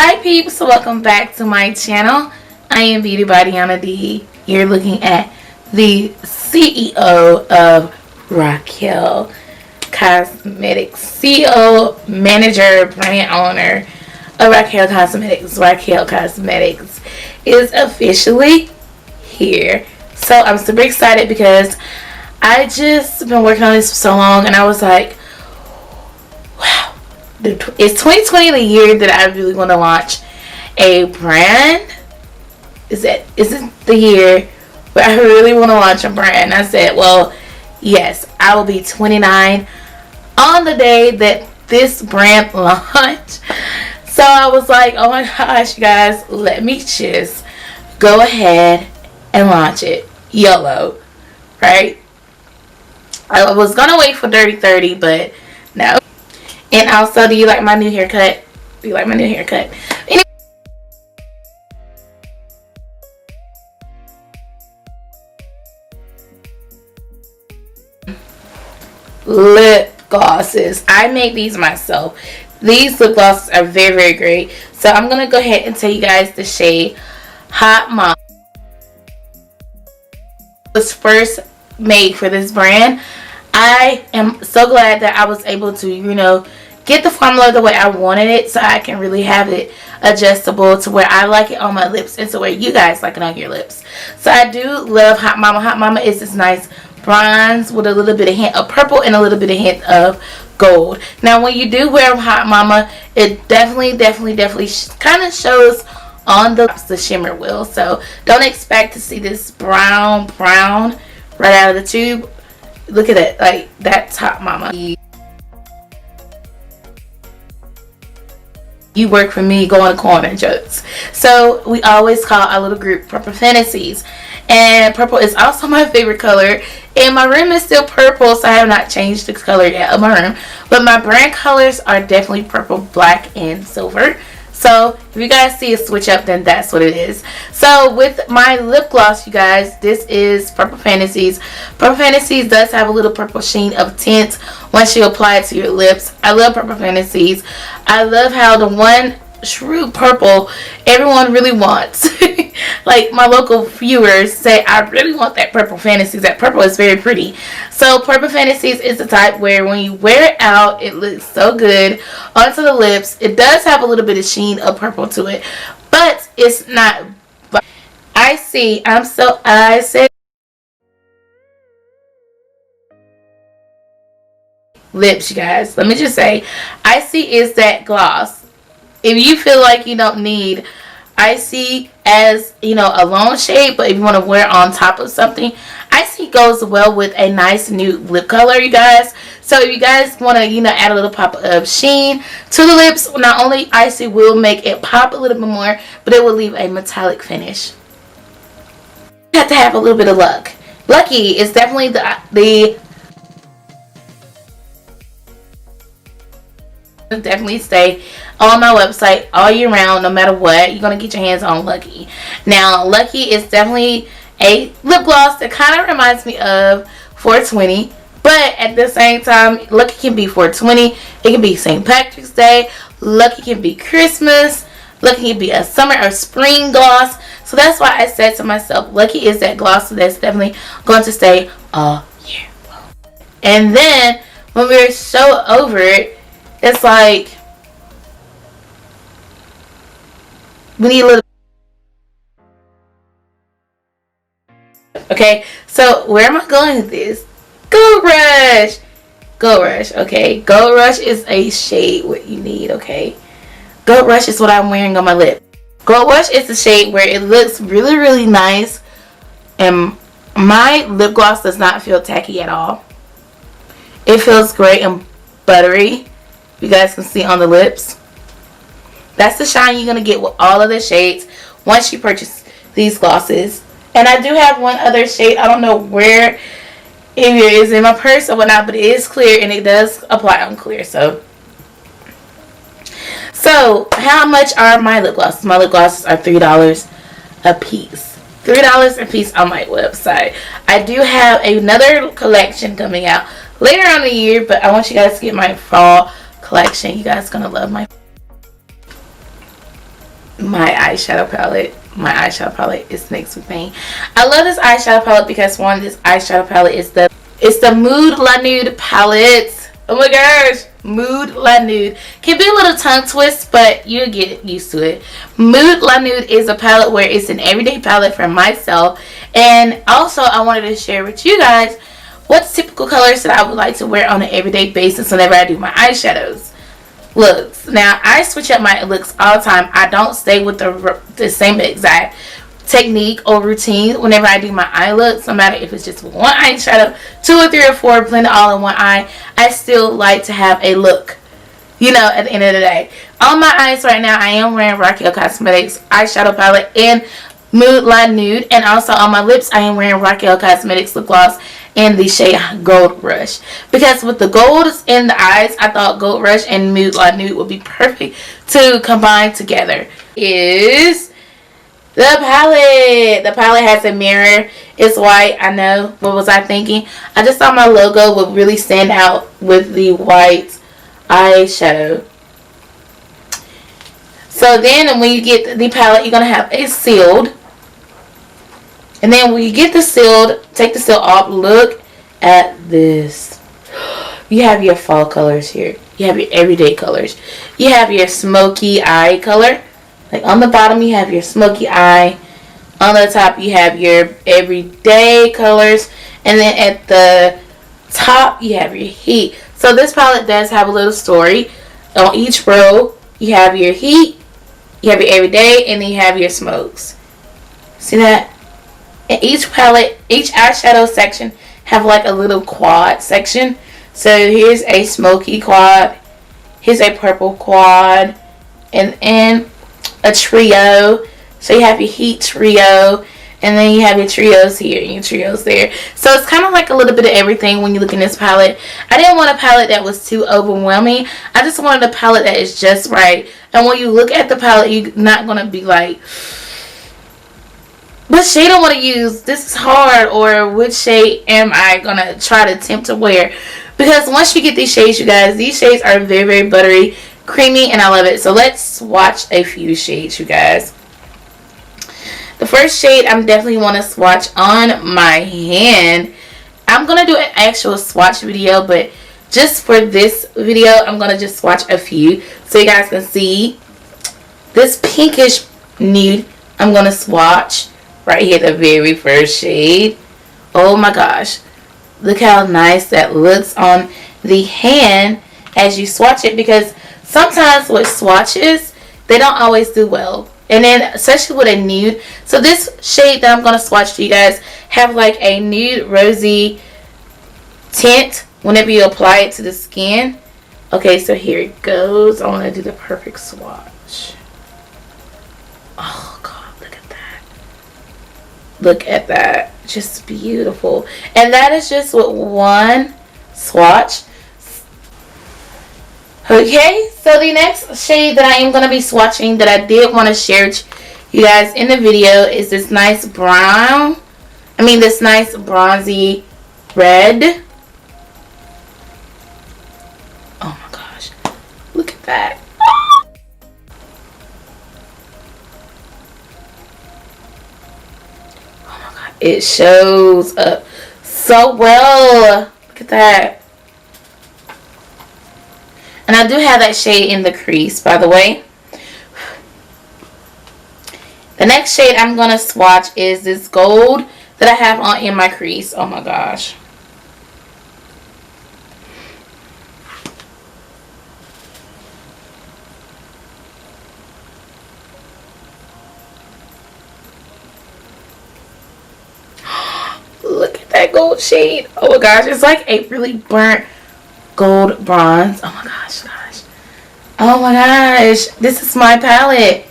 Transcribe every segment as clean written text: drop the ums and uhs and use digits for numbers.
Hi peeps, welcome back to my channel. I am Beauty by Deanna D. You're looking at the CEO of Rockelle Cosmetics, CEO, manager, brand owner of Rockelle Cosmetics. Rockelle Cosmetics is officially here. So I'm super excited because I just been working on this for so long, and I was like, wow, it's 2020, the year that I really want to launch a brand. Is it the year where I really want to launch a brand? I said, well, yes, I will be 29 on the day that this brand launch. So I was like, oh my gosh, you guys, let me just go ahead and launch it. YOLO, right? I was gonna wait for Dirty 30, but no. And also, do you like my new haircut? Do you like my new haircut? Anyway, lip glosses. I made these myself. These lip glosses are very, very great. So I'm gonna go ahead and tell you guys the shade Hot Mama. Was first made for this brand. I am so glad that I was able to, you know, get the formula the way I wanted it, so I can really have it adjustable to where I like it on my lips and to where you guys like it on your lips. So I do love Hot Mama. Hot Mama is this nice bronze with a little bit of hint of purple and a little bit of hint of gold. Now when you do wear Hot Mama, it definitely kind of shows on the shimmer wheel. So don't expect to see this brown right out of the tube. Look at it, like that's Hot Mama. You work for me, go in the corner jokes. So we always call our little group Purple Fantasies, and purple is also my favorite color, and my room is still purple, so I have not changed the color yet of my room, but my brand colors are definitely purple, black, and silver. So if you guys see a switch up, then that's what it is. So with my lip gloss, you guys, this is Purple Fantasies. Purple Fantasies does have a little purple sheen of tint once you apply it to your lips. I love Purple Fantasies. I love how the one true purple everyone really wants. Like my local viewers say, I really want that Purple Fantasies. That purple is very pretty. So Purple Fantasies is the type where when you wear it out, it looks so good onto the lips. It does have a little bit of sheen of purple to it, but it's not. I said lips, you guys. Let me just say, Icy is that gloss. If you feel like you don't need Icy as, you know, a long shade, but if you want to wear on top of something, Icy goes well with a nice nude lip color, you guys. So if you guys want to, you know, add a little pop of sheen to the lips, not only Icy will make it pop a little bit more, but it will leave a metallic finish. You have to have a little bit of luck. Lucky is definitely the definitely stay on my website all year round. No matter what, you're gonna get your hands on Lucky. Now Lucky is definitely a lip gloss that kind of reminds me of 420, but at the same time, Lucky can be 420, it can be St. Patrick's Day, Lucky can be Christmas, Lucky can be a summer or spring gloss. So that's why I said to myself, Lucky is that gloss that's definitely going to stay all year long. And then when we're so over it, it's like we need a little. Okay, so where am I going with this? Gold Rush. Gold Rush, okay. Gold Rush is a shade what you need, okay. Gold Rush is what I'm wearing on my lip. Gold Rush is the shade where it looks really nice, and my lip gloss does not feel tacky at all. It feels great and buttery. You guys can see on the lips. That's the shine you're going to get with all of the shades once you purchase these glosses. And I do have one other shade. I don't know where it is in my purse or whatnot, but it is clear and it does apply on clear. So how much are my lip glosses? My lip glosses are $3 a piece. $3 a piece on my website. I do have another collection coming out later on in the year, but I want you guys to get my fall collection. You guys gonna love my my eyeshadow palette. My eyeshadow palette is next with me. I love this eyeshadow palette because one, this eyeshadow palette is the Moodlanude palette. Oh my gosh, Moodlanude. Can be a little tongue twist, but you'll get used to it. Moodlanude is a palette where it's an everyday palette for myself. And also I wanted to share with you guys what typical colors that I would like to wear on an everyday basis whenever I do my eyeshadows. Looks. Now, I switch up my looks all the time. I don't stay with the same exact technique or routine whenever I do my eye looks. No matter if it's just one eyeshadow, 2 or 3 or 4 blended all in one eye, I still like to have a look, you know, at the end of the day. On my eyes right now, I am wearing Rockelle Cosmetics eyeshadow palette and Moodlanude. And also on my lips, I am wearing Rockelle Cosmetics lip gloss in the shade Gold Rush, because with the golds in the eyes, I thought Gold Rush and Moodlanude would be perfect to combine together. Is the palette. The palette has a mirror. It's white. I know. What was I thinking? I just thought my logo would really stand out with the white eyeshadow. So then when you get the palette, you're going to have a sealed. And then when you get the sealed, take the seal off. Look at this. You have your fall colors here. You have your everyday colors. You have your smoky eye color. Like on the bottom, you have your smoky eye. On the top, you have your everyday colors. And then at the top, you have your heat. So this palette does have a little story. On each row, you have your heat, you have your everyday, and then you have your smokes. See that? And each palette, each eyeshadow section have like a little quad section. So here's a smoky quad, here's a purple quad, and a trio. So you have your heat trio, and then you have your trios here and your trios there. So it's kind of like a little bit of everything when you look in this palette. I didn't want a palette that was too overwhelming. I just wanted a palette that is just right. And when you look at the palette, you're not going to be like, what shade I want to use? This is hard. Or which shade am I going to try to attempt to wear? Because once you get these shades, you guys, these shades are very, very buttery, creamy, and I love it. So let's swatch a few shades, you guys. The first shade I'm definitely want to swatch on my hand. I'm going to do an actual swatch video, but just for this video, I'm going to just swatch a few so you guys can see. This pinkish nude, I'm going to swatch right here, the very first shade. Oh my gosh. Look how nice that looks on the hand as you swatch it, because sometimes with swatches, they don't always do well. And then especially with a nude. So this shade that I'm going to swatch to you guys have like a nude rosy tint whenever you apply it to the skin. Okay, so here it goes. I want to do the perfect swatch. Oh God, look at that. Look at that. Just beautiful. And that is just with one swatch. Okay, so the next shade that I am going to be swatching that I did want to share with you guys in the video is this nice brown. This nice bronzy red. Oh my gosh. Look at that. Oh my God. It shows up so well. Look at that. And I do have that shade in the crease, by the way. The next shade I'm going to swatch is this gold that I have on in my crease. Oh my gosh. Look at that gold shade. Oh my gosh. It's like a really burnt gold bronze. Oh my gosh, oh my gosh, this is my palette.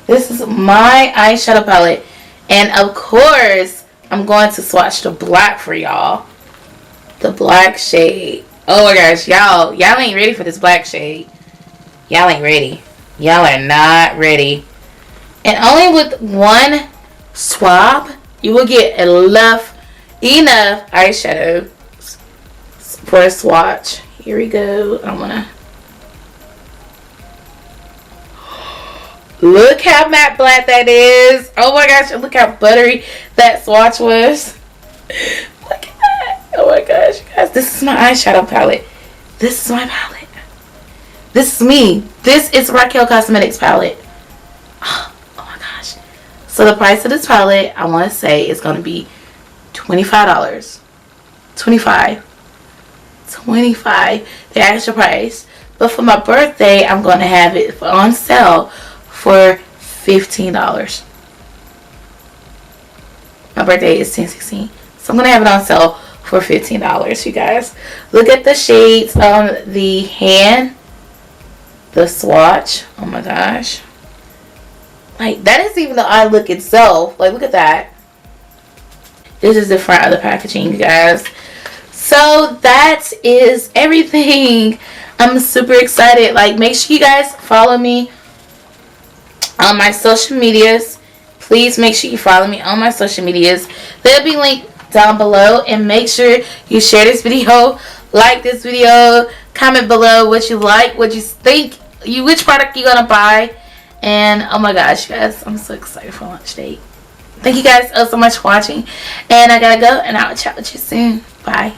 This is my eyeshadow palette, and of course I'm going to swatch the black for y'all. The black shade. Oh my gosh, y'all ain't ready for this black shade. Y'all ain't ready. Y'all are not ready. And only with one swab you will get enough eyeshadow for a swatch. Here we go. I want to Look how matte black that is. Oh my gosh, look how buttery that swatch was. Look at that. Oh my gosh, guys. This is my eyeshadow palette. This is my palette. This is me. This is Rockelle Cosmetics palette. Oh my gosh. So the price of this palette, I want to say, is going to be $25. $25. The actual price. But for my birthday, I'm going to have it on sale for $15. My birthday is 10/16. So I'm going to have it on sale for $15, you guys. Look at the shades on the hand. The swatch. Oh my gosh. Like, that is even the eye look itself. Like, look at that. This is the front of the packaging, you guys. So that is everything. I'm super excited. Like, make sure you guys follow me on my social medias. Please make sure you follow me on my social medias. They'll be linked down below. And make sure you share this video, like this video, comment below what you like, what you think, which product you're gonna buy. And oh my gosh, guys, I'm so excited for launch date. Thank you guys so much for watching. And I gotta go, and I'll chat with you soon. Bye.